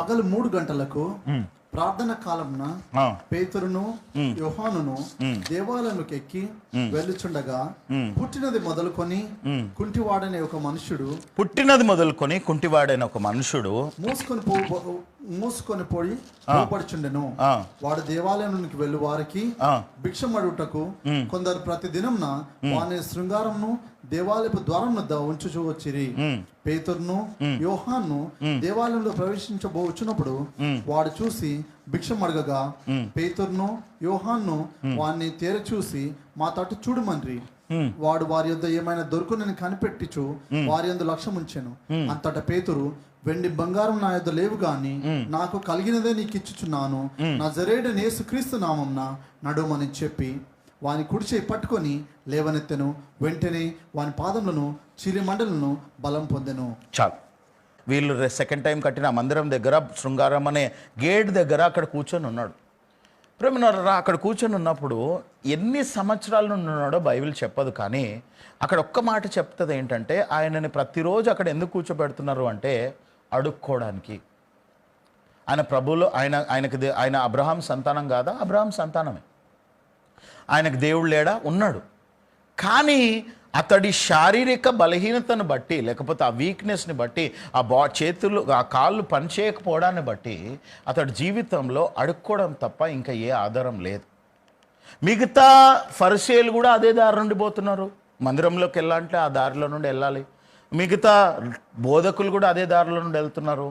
పగలు 3 గంటలకు ప్రార్థన కాలంన పేతురును యోహానును దేవాలయంలోకి ఎక్కి వెళ్ళుచుండగా పుట్టినది మొదలుకొని కుంటివాడైన ఒక మనుషుడు మూసుకొని పోయి లోపడుచుండెను. వాడు దేవాలయంలోకి వెళ్ళు వారికి భిక్షమడుటకు కొందరు ప్రతి దినంన వాని శృంగారంను దేవాలయపు ద్వారం వద్ద ఉంచుచూ వచ్చిరి. పేతురును యోహాను దేవాలయంలో ప్రవేశించబోచున్నప్పుడు వాడు చూసి భిక్షం అడగగా పేతురును యోహాను వాడిని తేర చూసి మా తట్టు చూడమన్రి. వాడు వారి యొద్ద ఏమైనా దొరుకునని కనిపెట్టిచు వారి యందు లక్ష్యం ఉంచెను. అంతట పేతురు, వెండి బంగారం నా యొద్ద లేవు గాని నాకు కలిగినదే నీకు ఇచ్చుచున్నాను, నజరేయుడైన యేసుక్రీస్తు నామమున నడుమని చెప్పి వాని కుడి చేయి పట్టుకొని లేవనెత్తెను. వెంటనే వాని పాదములను చీలిమండలను బలం పొందెను. చాలు. వీళ్ళు సెకండ్ టైం కట్టిన మందిరం దగ్గర శృంగారం అనే గేట్ దగ్గర అక్కడ కూర్చొని ఉన్నాడు. ప్రేమనరా, అక్కడ కూర్చొని ఉన్నప్పుడు ఎన్ని సంవత్సరాల నుండి ఉన్నాడో బైబిల్ చెప్పదు, కానీ అక్కడ ఒక్క మాట చెప్తుంది ఏంటంటే, ఆయనని ప్రతిరోజు అక్కడ ఎందుకు కూర్చోబెడుతున్నారు అంటే అడుక్కోవడానికి. ఆయన ప్రభువులో ఆయన అబ్రహాం సంతానం కాదా? అబ్రహాం సంతానమే. ఆయనకు దేవుడు లేడా? ఉన్నాడు. కానీ అతడి శారీరక బలహీనతను బట్టి, లేకపోతే ఆ వీక్నెస్ని బట్టి, చేతులు ఆ కాళ్ళు పనిచేయకపోవడాన్ని బట్టి అతడి జీవితంలో అడుక్కోవడం తప్ప ఇంకా ఏ ఆధారం లేదు. మిగతా ఫరిసేయులు కూడా అదే దారి నుండి పోతున్నారు. మందిరంలోకి వెళ్ళాలంటే ఆ దారిలో నుండి వెళ్ళాలి. మిగతా బోధకులు కూడా అదే దారిలో నుండి వెళ్తున్నారు.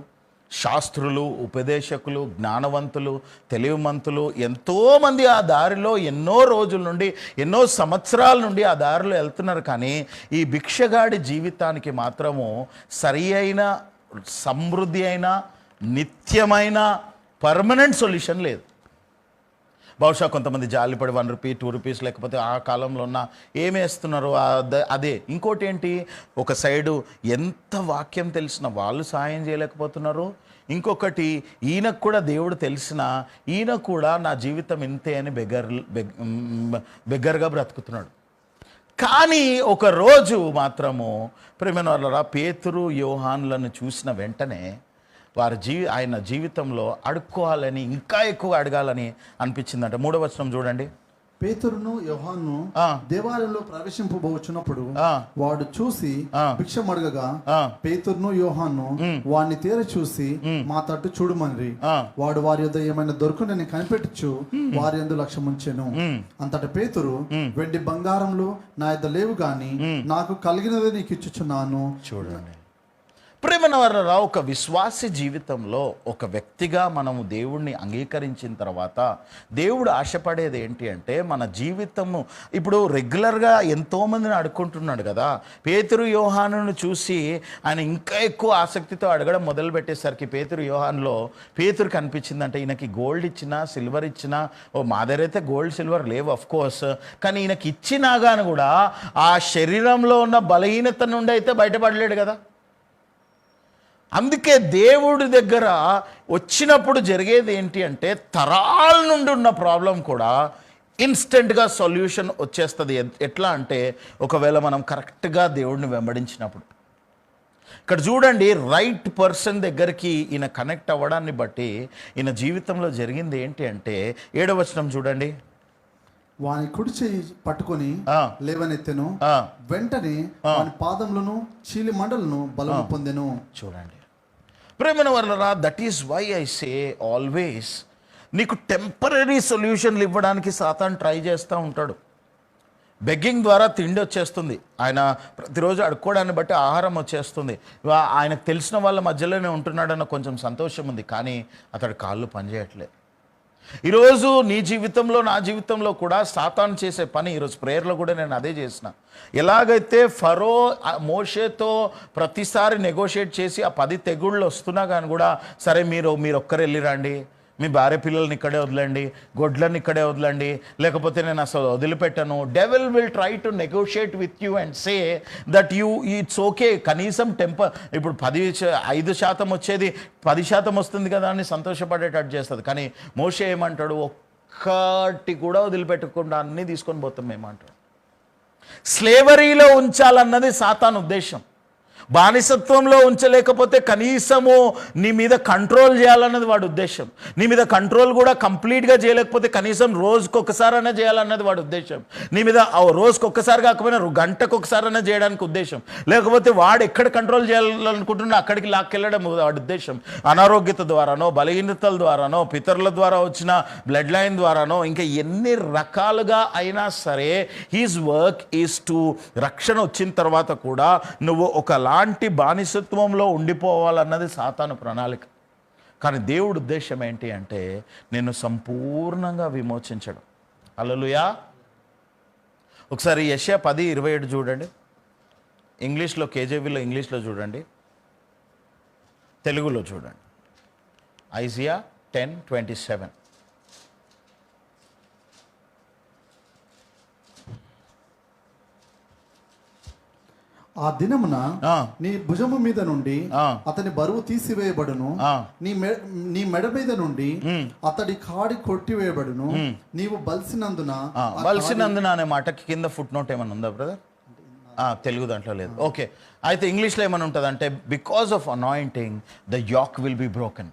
శాస్త్రులు, ఉపదేశకులు, జ్ఞానవంతులు, తెలివిమంతులు ఎంతోమంది ఆ దారిలో ఎన్నో రోజుల నుండి, ఎన్నో సంవత్సరాల నుండి ఆ దారిలో వెళ్తున్నారు. కానీ ఈ భిక్షగాడి జీవితానికి మాత్రము సరి అయిన, సమృద్ధి అయిన, నిత్యమైన పర్మనెంట్ సొల్యూషన్ లేదు. బహుశా కొంతమంది జాలిపడి 1 రూపీ 2 రూపీస్, లేకపోతే ఆ కాలంలో ఉన్న ఏమేస్తున్నారు అదే. ఇంకోటి ఏంటి, ఒక సైడు ఎంత వాక్యం తెలిసిన వాళ్ళు సాయం చేయలేకపోతున్నారు. ఇంకొకటి, ఈయనకు కూడా దేవుడు తెలిసిన ఈయన కూడా నా జీవితం ఇంతే అని బెగ్గర్గా బ్రతుకుతున్నాడు. కానీ ఒక రోజు మాత్రము ప్రేమైన వాళ్ళరా, పేతురు యోహానులను చూసిన వెంటనే ఆయన జీవితంలో అడుక్కోవాలని, ఇంకా ఎక్కువ అడగాలని అనిపించిందంట. 3వ వచనం చూడండి. పేతురును యోహాను దేవాలయంలో ప్రవేశింపబోచున్నప్పుడు వాడు చూసి భిక్షం అడగగా పేతురును యోహాను వాడిని తేర చూసి మా తట్టు చూడమని వాడు వారి యొద్ద ఏమైనా దొరుకునని కనిపెట్టచ్చు వారి యందు లక్ష్యం ఉంచెను. అంతట పేతురు, వెండి బంగారంలో నా యొద్ద లేవు గాని నాకు కలిగినదే నీకు ఇచ్చుచున్నాను. చూడండి ప్రేమన వారరా, ఒక విశ్వాస జీవితంలో ఒక వ్యక్తిగా మనము దేవుణ్ణి అంగీకరించిన తర్వాత దేవుడు ఆశపడేది ఏంటి అంటే, మన జీవితము ఇప్పుడు రెగ్యులర్గా ఎంతోమందిని అడుక్కుంటున్నాడు కదా. పేతురు యోహానును చూసి ఆయన ఇంకా ఎక్కువ ఆసక్తితో అడగడం మొదలు పెట్టేసరికి పేతురు యోహానులో పేతురుకి అనిపించిందంటే, ఈయనకి గోల్డ్ ఇచ్చినా సిల్వర్ ఇచ్చినా, మా దగ్గర అయితే గోల్డ్ సిల్వర్ లేవు అఫ్ కోర్స్, కానీ ఈయనకి ఇచ్చినా కానీ కూడా ఆ శరీరంలో ఉన్న బలహీనత నుండి అయితే బయటపడలేడు కదా. అందుకే దేవుడి దగ్గర వచ్చినప్పుడు జరిగేది ఏంటి అంటే, తరాల నుండి ఉన్న ప్రాబ్లం కూడా ఇన్స్టెంట్గా సొల్యూషన్ వచ్చేస్తుంది. ఎట్లా అంటే, ఒకవేళ మనం కరెక్ట్గా దేవుడిని వెంబడించినప్పుడు. ఇక్కడ చూడండి, రైట్ పర్సన్ దగ్గరికి ఈయన కనెక్ట్ అవ్వడాన్ని బట్టి ఈయన జీవితంలో జరిగింది ఏంటి అంటే, 7వ వచనం చూడండి. వాని కుడి చేయి పట్టుకొని లేవనెత్తెను. వెంటనే వాని పాదములను చీలి మండలను బలము పొందెను. చూడండి ప్రేమన వల్లరా, that is why I say always, నీకు టెంపరీ సొల్యూషన్లు ఇవ్వడానికి సాతాను ట్రై చేస్తూ ఉంటాడు. బెగ్గింగ్ ద్వారా తిండి వచ్చేస్తుంది, ఆయన ప్రతిరోజు అడుక్కోవడాన్ని బట్టి ఆహారం వచ్చేస్తుంది, ఆయనకు తెలిసిన వాళ్ళ మధ్యలోనే ఉంటున్నాడన్న కొంచెం సంతోషం ఉంది, కానీ అతడి కాళ్ళు పనిచేయట్లేదు. ఈరోజు నీ జీవితంలో, నా జీవితంలో కూడా సాతాను చేసే పని, ఈరోజు ప్రేయర్లో కూడా నేను అదే చేసిన. ఎలాగైతే ఫరో మోషేతో ప్రతిసారి నెగోషియేట్ చేసి ఆ 10 తెగుళ్ళు వస్తున్నా కానీ కూడా, సరే మీరు ఒక్కరు వెళ్ళిరండి, మీ భార్య పిల్లల్ని ఇక్కడే వదలండి, గొడ్లను ఇక్కడే వదలండి, లేకపోతే నేను అసలు వదిలిపెట్టను. Devil will try to negotiate with you and say that it's okay. కనీసం ఇప్పుడు 5% వచ్చేది 10% వస్తుంది కదా అని సంతోషపడేటట్టు చేస్తుంది. కానీ మోషే ఏమంటాడు, ఒక్కటి కూడా వదిలిపెట్టకుండా అన్నీ తీసుకొని పోతాం మేమంటాడు. స్లేవరీలో ఉంచాలన్నది సాతాను ఉద్దేశం. బానిసత్వంలో ఉంచలేకపోతే కనీసము నీ మీద కంట్రోల్ చేయాలన్నది వాడి ఉద్దేశం. నీ మీద కంట్రోల్ కూడా కంప్లీట్గా చేయలేకపోతే కనీసం రోజుకొకసారైనా చేయాలన్నది వాడి ఉద్దేశం. నీ మీద రోజుకొకసారి కాకపోయినా గంటకొకసారైనా చేయడానికి ఉద్దేశం. లేకపోతే వాడు ఎక్కడ కంట్రోల్ చేయాలనుకుంటున్నా అక్కడికి లాక్కెళ్ళడం వాడి ఉద్దేశం. అనారోగ్యత ద్వారానో, బలహీనతల ద్వారానో, పితరుల ద్వారా వచ్చిన బ్లడ్ లైన్ ద్వారానో, ఇంకా ఎన్ని రకాలుగా అయినా సరే హీజ్ వర్క్ ఈజ్ టు, రక్షణ వచ్చిన తర్వాత కూడా నువ్వు ఒకలాంటి బానిసత్వంలో ఉండిపోవాలన్నది సాతాను ప్రణాళిక. కానీ దేవుడి ఉద్దేశం ఏంటి అంటే నిన్ను సంపూర్ణంగా విమోచించడం. హల్లెలూయా. ఒకసారి యెషయా 10:27 చూడండి. ఇంగ్లీష్లో, కేజేవీలో ఇంగ్లీష్లో చూడండి, తెలుగులో చూడండి. ఐజియా 10:27. ఆ దినమున నీ భుజము మీద నుండి అతని బరువు తీసివేయబడును, నీ మెడ మీద నుండి అతడి కాడి కొట్టివేయబడును, నీవు బలిసినందున. బలిసినందున అనే మాటకి కింద ఫుట్ నోట్ ఏమైనా ఉందా బ్రదర్? తెలుగు దాంట్లో లేదు. ఓకే, అయితే ఇంగ్లీష్లో ఏమైనా ఉంటుంది అంటే because of anointing the yoke will be broken.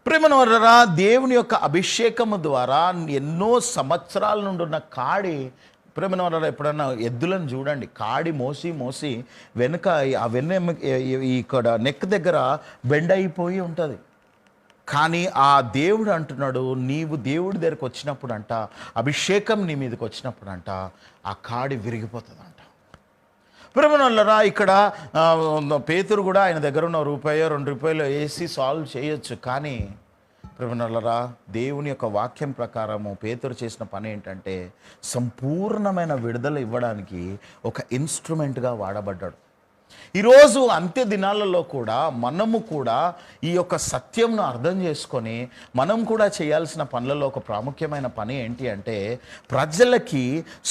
ప్రేమనవరా, దేవుని యొక్క అభిషేకము ద్వారా ఎన్నో సంవత్సరాల నుండి ఉన్న కాడి, ప్రేమన వల్ల ఎప్పుడన్నా ఎద్దులను చూడండి, కాడి మోసి మోసి వెనుక ఆ ఇక్కడ నెక్ దగ్గర బెండ్ అయిపోయి ఉంటుంది. కానీ ఆ దేవుడు అంటున్నాడు, నీవు దేవుడి దగ్గరకు వచ్చినప్పుడు అంట, అభిషేకం నీ మీదకి వచ్చినప్పుడు అంట, ఆ కాడి విరిగిపోతుంది అంట. ప్రేమన వల్లరా, ఇక్కడ పేతురు కూడా ఆయన దగ్గర ఉన్న ₹1, ₹2 వేసి సాల్వ్ చేయొచ్చు. కానీ ప్రేమనల్లరా, దేవుని యొక్క వాక్యం ప్రకారము పేతురు చేసిన పని ఏంటంటే సంపూర్ణమైన విడుదల ఇవ్వడానికి ఒక ఇన్స్ట్రుమెంట్గా వాడబడ్డాడు. ఈరోజు అంత్య దినాలలో కూడా మనము కూడా ఈ యొక్క సత్యంను అర్థం చేసుకొని మనం కూడా చేయాల్సిన పనులలో ఒక ప్రాముఖ్యమైన పని ఏంటి అంటే ప్రజలకి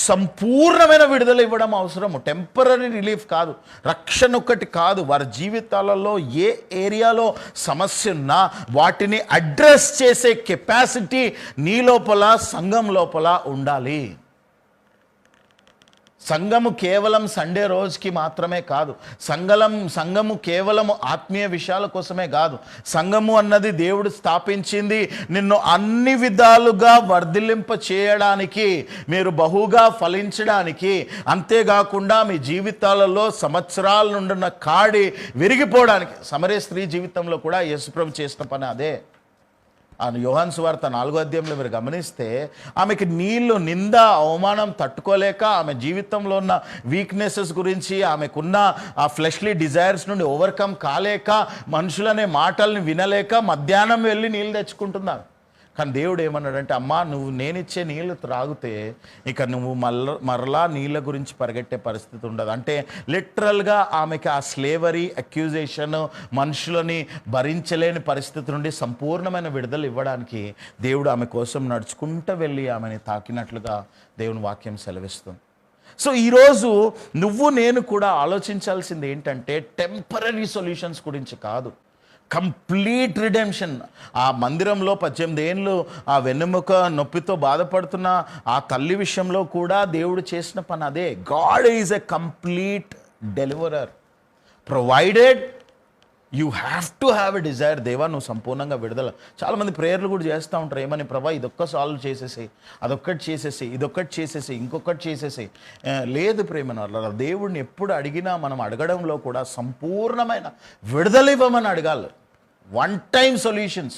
సంపూర్ణమైన విడుదల ఇవ్వడం అవసరము. టెంపరరీ రిలీఫ్ కాదు, రక్షణ ఒక్కటి కాదు. వారి జీవితాలలో ఏ ఏరియాలో సమస్య ఉన్నా వాటిని అడ్రస్ చేసే కెపాసిటీ నీ లోపల, సంఘం లోపల ఉండాలి. సంఘము కేవలం సండే రోజుకి మాత్రమే కాదు, సంఘము కేవలము ఆత్మీయ విషయాల కోసమే కాదు. సంఘము అన్నది దేవుడు స్థాపించింది నిన్ను అన్ని విధాలుగా వర్ధిల్లింప చేయడానికి, మీరు బహుగా ఫలించడానికి. అంతేకాకుండా మీ జీవితాలలో సంవత్సరాల నుండున్న కాడి విరిగిపోవడానికి. సమరయ స్త్రీ జీవితంలో కూడా యేసుప్రభు చేసిన పని అదే. యోహాను సువార్త 4వ అధ్యాయంలో మీరు గమనిస్తే ఆమెకి నింద అవమానం తట్టుకోలేక, ఆమె జీవితంలో ఉన్న వీక్నెసెస్ గురించి, ఆమెకున్న ఆ ఫ్లెష్లీ డిజైర్స్ నుండి ఓవర్కమ్ కాలేక, మనుషులనే మాటల్ని వినలేక మధ్యాహ్నం వెళ్ళి నీళ్ళు తెచ్చుకుంటున్నారు. కానీ దేవుడు ఏమన్నాడంటే, అమ్మా నువ్వు నేనిచ్చే నీళ్ళు త్రాగితే ఇక నువ్వు మరలా నీళ్ళ గురించి పరిగెట్టే పరిస్థితి ఉండదు. అంటే లిటరల్గా ఆమెకి ఆ స్లేవరీ, అక్యూజేషన్, మనుషులని భరించలేని పరిస్థితి నుండి సంపూర్ణమైన విడుదల ఇవ్వడానికి దేవుడు ఆమె కోసం నడుచుకుంటూ వెళ్ళి ఆమెని తాకినట్లుగా దేవుని వాక్యం సెలవిస్తుంది. సో ఈరోజు నువ్వు నేను కూడా ఆలోచించాల్సింది ఏంటంటే టెంపరరీ సొల్యూషన్స్ గురించి కాదు, కంప్లీట్ రిడెంప్షన్. ఆ మందిరంలో 18 ఏళ్ళు ఆ వెన్నెముక నొప్పితో బాధపడుతున్న ఆ తల్లి విషయంలో కూడా దేవుడు చేసిన పని అదే. God is a complete deliverer, provided you have to have a desire. దేవా నువ్వు సంపూర్ణంగా విడుదల. చాలామంది ప్రేయర్లు కూడా చేస్తూ ఉంటారు, ఏమని, ప్రభా ఇదొక్క సాల్వ్ చేసేసి, అదొక్కటి చేసేసి, ఇదొక్కటి చేసేసి, ఇంకొకటి చేసేసి. లేదు ప్రేమన, దేవుడిని ఎప్పుడు అడిగినా మనం అడగడంలో కూడా సంపూర్ణమైన విడుదల ఇవ్వమని అడగాలి. One time solutions.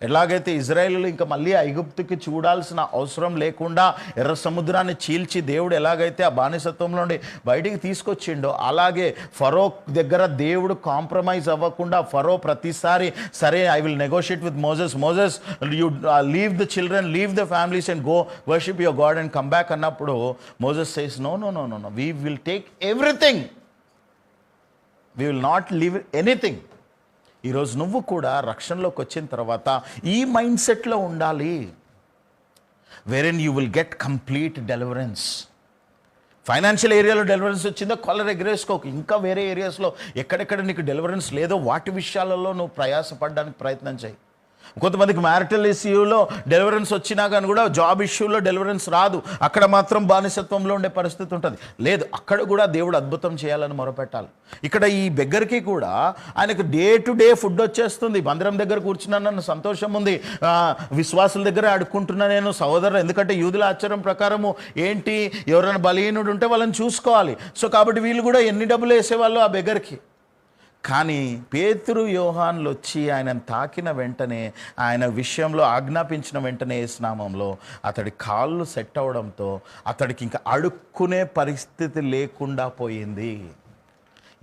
ఎలాగైతే ఇజ్రాయేలు ఇంకా మళ్ళీ ఐగుప్తుకి చూడాల్సిన అవసరం లేకుండా ఎర్ర సముద్రాన్ని చీల్చి దేవుడు ఎలాగైతే ఆ బానిసత్వం నుండి బయటికి తీసుకొచ్చిండో, అలాగే ఫరో దగ్గర దేవుడు కాంప్రమైజ్ అవ్వకుండా, ఫరో ప్రతిసారి సరే I will negotiate with Moses you leave the children, leave the families and go worship your God and come back అన్నప్పుడు Moses says no no no no no we will take everything, we will not leave anything. ఈరోజు నువ్వు కూడా రక్షణలోకి వచ్చిన తర్వాత ఈ mind సెట్లో ఉండాలి, when you will get complete deliverance. Financial ఏరియాలో డెలివరెన్స్ వచ్చిందో కాలర్ ఎగరేసుకోకు. ఇంకా వేరే ఏరియాస్లో ఎక్కడెక్కడ నీకు డెలివరెన్స్ లేదో వాటి విషయాలలో నువ్వు ప్రయాసపడడానికి ప్రయత్నం చేయి. కొంతమందికి మ్యారిటల్ ఇష్యూలో డెలివరెన్స్ వచ్చినా కానీ కూడా జాబ్ ఇష్యూలో డెలివరెన్స్ రాదు. అక్కడ మాత్రం బానిసత్వంలో ఉండే పరిస్థితి ఉంటుంది. లేదు, అక్కడ కూడా దేవుడు అద్భుతం చేయాలని మొరపెట్టాలి. ఇక్కడ ఈ బెగ్గర్కి కూడా ఆయనకు డే టు డే ఫుడ్ వచ్చేస్తుంది. మందిరం దగ్గర కూర్చున్నానన్న సంతోషం ఉంది. విశ్వాసుల దగ్గర అడుక్కుంటున్నా నేను సహోదరు, ఎందుకంటే యూదుల ఆచారం ప్రకారము ఏంటి, ఎవరైనా బలహీనుడు ఉంటే వాళ్ళని చూసుకోవాలి. సో కాబట్టి వీళ్ళు కూడా ఎన్ని డబ్బులు వేసేవాళ్ళు ఆ బెగ్గర్కి. కానీ పేతురు యోహాన్లు వచ్చి ఆయనను తాకిన వెంటనే, ఆయన విషయంలో ఆజ్ఞాపించిన వెంటనే యేసునామంలో అతడి కాళ్ళు సెట్ అవడంతో అతడికి ఇంకా అడుక్కునే పరిస్థితి లేకుండా పోయింది.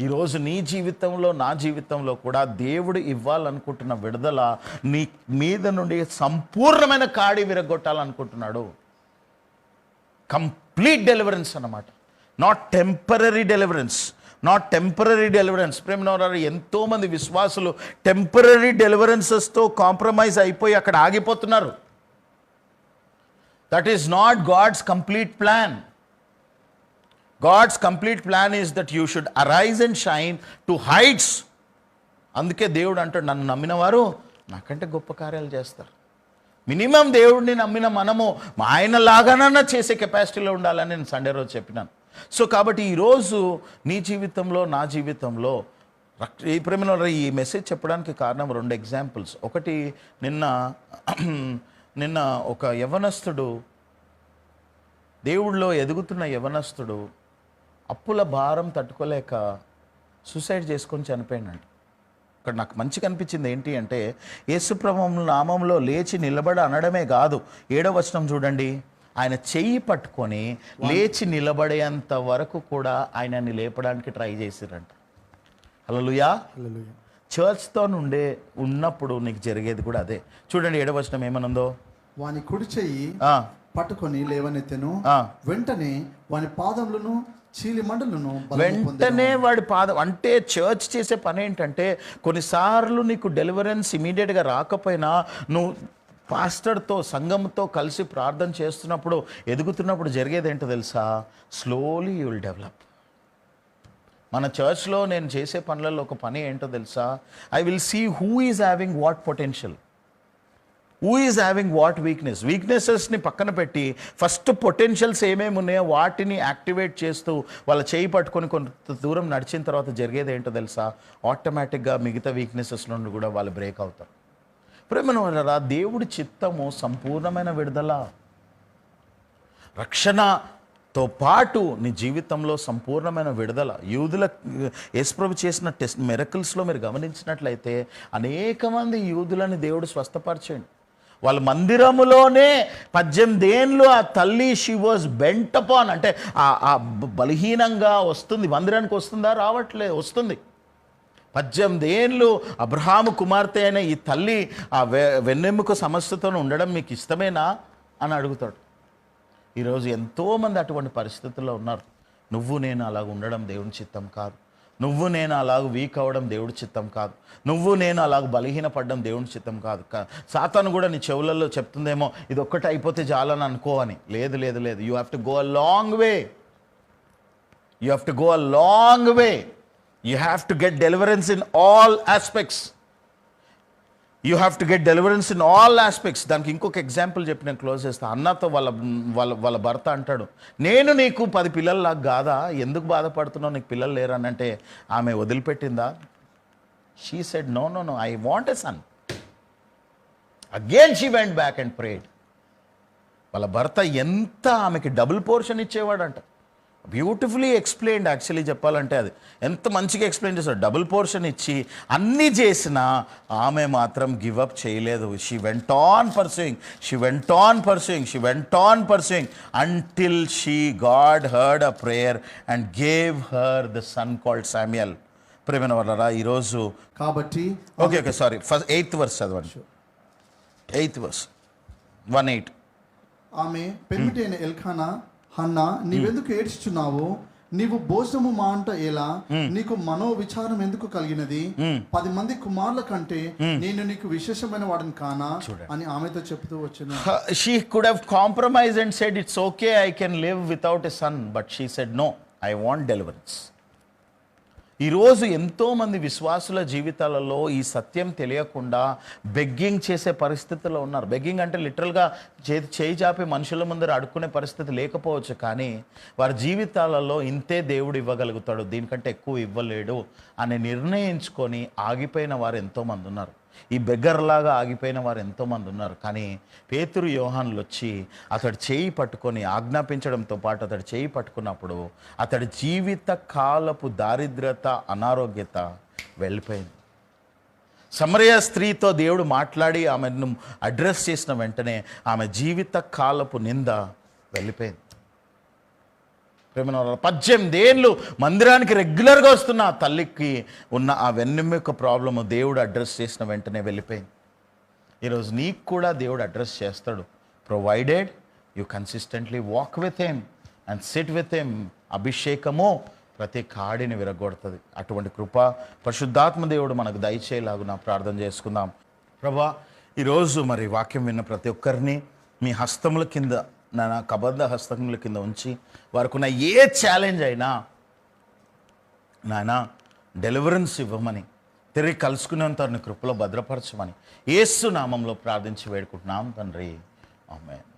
ఈరోజు నీ జీవితంలో, నా జీవితంలో కూడా దేవుడు ఇవ్వాలనుకుంటున్న విడుదల నీ మీద నుండి సంపూర్ణమైన కాడి విరగొట్టాలనుకుంటున్నాడు. కంప్లీట్ డెలివరెన్స్ అన్నమాట, నాట్ టెంపరరీ డెలివరెన్స్. ప్రేమనవరారు, ఎంతోమంది విశ్వాసులు టెంపరరీ డెలివరెన్సెస్తో కాంప్రమైజ్ అయిపోయి అక్కడ ఆగిపోతున్నారు. That is not God's complete plan. God's complete plan is that you should arise and shine to heights. అందుకే దేవుడు అంటాడు, నన్ను నమ్మిన వారు నాకంటే గొప్ప కార్యాలు చేస్తారు. మినిమం దేవుడిని నమ్మిన మనము ఆయన లాగానన్నా చేసే కెపాసిటీలో ఉండాలని నేను సండే రోజు చెప్పినాను. సో కాబట్టి ఈరోజు నీ జీవితంలో, నా జీవితంలో ఈ ప్రేమలో ఈ మెసేజ్ చెప్పడానికి కారణం 2 ఎగ్జాంపుల్స్. ఒకటి, నిన్న ఒక యవనస్తుడు, దేవుడిలో ఎదుగుతున్న యవనస్తుడు అప్పుల భారం తట్టుకోలేక సూసైడ్ చేసుకొని చనిపోయినాడు. ఇక్కడ నాకు మంచిగా అనిపించింది ఏంటి అంటే, యేసుప్రభు నామంలో లేచి నిలబడి అనడమే కాదు, 7వ వచనం చూడండి, ఆయన చెయ్యి పట్టుకొని లేచి నిలబడేంత వరకు కూడా ఆయనని లేపడానికి ట్రై చేసిరంట. హల్లెలూయా. చర్చ్తో ఉన్నప్పుడు నీకు జరిగేది కూడా అదే. చూడండి 7వ వచనం ఏమనుందో, వాని కుడి చెయ్యి పట్టుకొని లేవనెత్తెను, వెంటనే వాని పాదములను చీలి మండలను. వెంటనే వాడి పాదం అంటే చర్చ్ చేసే పని ఏంటంటే, కొన్నిసార్లు నీకు డెలివరెన్స్ ఇమీడియట్గా రాకపోయినా నువ్వు పాస్టర్తో, సంఘంతో కలిసి ప్రార్థన చేస్తున్నప్పుడు, ఎదుగుతున్నప్పుడు జరిగేది ఏంటో తెలుసా, స్లోలీ యూ విల్ డెవలప్. మన చర్చ్లో నేను చేసే పనులలో ఒక పని ఏంటో తెలుసా, I will see who is having what potential, who is having what వీక్నెసెస్ని పక్కన పెట్టి ఫస్ట్ పొటెన్షియల్స్ ఏమేమి ఉన్నాయో వాటిని యాక్టివేట్ చేస్తూ వాళ్ళ చేయి పట్టుకొని కొంత దూరం నడిచిన తర్వాత జరిగేది ఏంటో తెలుసా, ఆటోమేటిక్గా మిగతా వీక్నెసెస్ నుండి కూడా వాళ్ళు బ్రేక్ అవుతారు. ప్రేమనురా, దేవుడి చిత్తము సంపూర్ణమైన విడుదల, రక్షణతో పాటు నీ జీవితంలో సంపూర్ణమైన విడుదల. యేసుప్రభు చేసిన మిరకిల్స్లో మీరు గమనించినట్లయితే అనేక మంది యూదులని దేవుడు స్వస్థపరిచాడు. వాళ్ళ మందిరములోనే 18 ఏళ్ళు ఆ తల్లి, షీ వాజ్ బెంట్ అపాన్, అంటే ఆ బలహీనంగా వస్తుంది, మందిరానికి వస్తుందా, వస్తుంది. 18 ఏళ్ళు అబ్రహాము కుమార్తె అయిన ఈ తల్లి ఆ వెన్నెముక సమస్యతో ఉండడం మీకు ఇష్టమేనా అని అడుగుతాడు. ఈరోజు ఎంతోమంది అటువంటి పరిస్థితుల్లో ఉన్నారు. నువ్వు నేను అలాగ ఉండడం దేవుని చిత్తం కాదు. నువ్వు నేను అలాగ వీక్ అవ్వడం దేవుడి చిత్తం కాదు. నువ్వు నేను అలాగ బలహీనపడడం దేవుడి చిత్తం కాదు. సాతాను కూడా నీ చెవులలో చెప్తుందేమో, ఇది ఒక్కటి అయిపోతే చాలని అనుకో అని. లేదు, you have to go a long way. You have to get deliverance in all aspects. దానికి ఇంకొక ఎగ్జాంపుల్ చెప్పి నేను క్లోజ్ చేస్తాను. అన్నతో వాళ్ళ భర్త అంటాడు, నేను నీకు 10 పిల్లల్లాగా కాదా, ఎందుకు బాధపడుతున్నావు, నీకు పిల్లలు లేరనంటే ఆమె వదిలిపెట్టిందా? She said no, I want a son. Again she went back and prayed. వాళ్ళ భర్త ఎంత ఆమెకి డబుల్ పోర్షన్ ఇచ్చేవాడంట. Beautifully explained. యాక్చువల్లీ చెప్పాలంటే అది ఎంత మంచిగా ఎక్స్ప్లెయిన్ చేశాడు. డబుల్ పోర్షన్ ఇచ్చి అన్నీ చేసినా ఆమె మాత్రం గివప్ చేయలేదు. She went on pursuing until God heard a prayer and gave her the son called Samuel. ప్రేమైన వాళ్ళరా, ఈరోజు కాబట్టి okay sorry, first 8th verse చదవండి. 8th verse 1:8. ఆమె పెనిమిటి అయిన ఎల్కానా, హన్నా, నీవెందుకు ఏడ్చుచున్నావు, నీవు భోజనము మాంట ఎలా, నీకు మనో విచారం ఎందుకు కలిగినది, 10 మంది కుమారుల కంటే నేను నీకు విశేషమైన వాడిని కానా అని ఆమెతో చెప్తూ వచ్చిన. She could have compromised and said it's okay, I can live without a son, but she said no, I want deliverance. ఈరోజు ఎంతోమంది విశ్వాసుల జీవితాలలో ఈ సత్యం తెలియకుండా బెగ్గింగ్ చేసే పరిస్థితుల్లో ఉన్నారు. బెగ్గింగ్ అంటే లిటరల్గా చేయి చాపి మనుషుల ముందర అడుక్కునే పరిస్థితి లేకపోవచ్చు, కానీ వారి జీవితాలలో ఇంతే దేవుడు ఇవ్వగలుగుతాడు, దీనికంటే ఎక్కువ ఇవ్వలేడు అని నిర్ణయించుకొని ఆగిపోయిన వారు ఎంతోమంది ఉన్నారు. ఈ బెగ్గర్లాగా ఆగిపోయిన వారు ఎంతోమంది ఉన్నారు. కానీ పేతురు యోహానులు వచ్చి అతడు చేయి పట్టుకొని ఆజ్ఞాపించడంతో పాటు అతడు చేయి పట్టుకున్నప్పుడు అతడి జీవిత కాలపు దారిద్రత, అనారోగ్యత వెళ్ళిపోయింది. సమరయ స్త్రీతో దేవుడు మాట్లాడి ఆమెను అడ్రస్ చేసిన వెంటనే ఆమె జీవిత కాలపు నింద వెళ్ళిపోయింది. 18 ఏళ్ళు మందిరానికి రెగ్యులర్గా వస్తున్న ఆ తల్లికి ఉన్న ఆ వెన్నెముక ప్రాబ్లము దేవుడు అడ్రస్ చేసిన వెంటనే వెళ్ళిపోయింది. ఈరోజు నీకు కూడా దేవుడు అడ్రస్ చేస్తాడు, provided you consistently walk with him and SIT with him. అభిషేకము ప్రతి కాడిని విరగొడుతుంది. అటువంటి కృప పరిశుద్ధాత్మ దేవుడు మనకు దయచేయలాగున ప్రార్థన చేసుకుందాం. ప్రభా, ఈరోజు మరి వాక్యం విన్న ప్రతి ఒక్కరిని మీ హస్తముల కింద, నా కబంధ హస్తముల కింద ఉంచి వారికి ఉన్న ఏ ఛాలెంజ్ అయినా నాయన డెలివరెన్స్ ఇవ్వమని, తిరిగి కలుసుకునేంత కృపలో భద్రపరచమని యేసు నామంలో ప్రార్థించి వేడుకుంటున్నాం తండ్రి. ఆమేన్.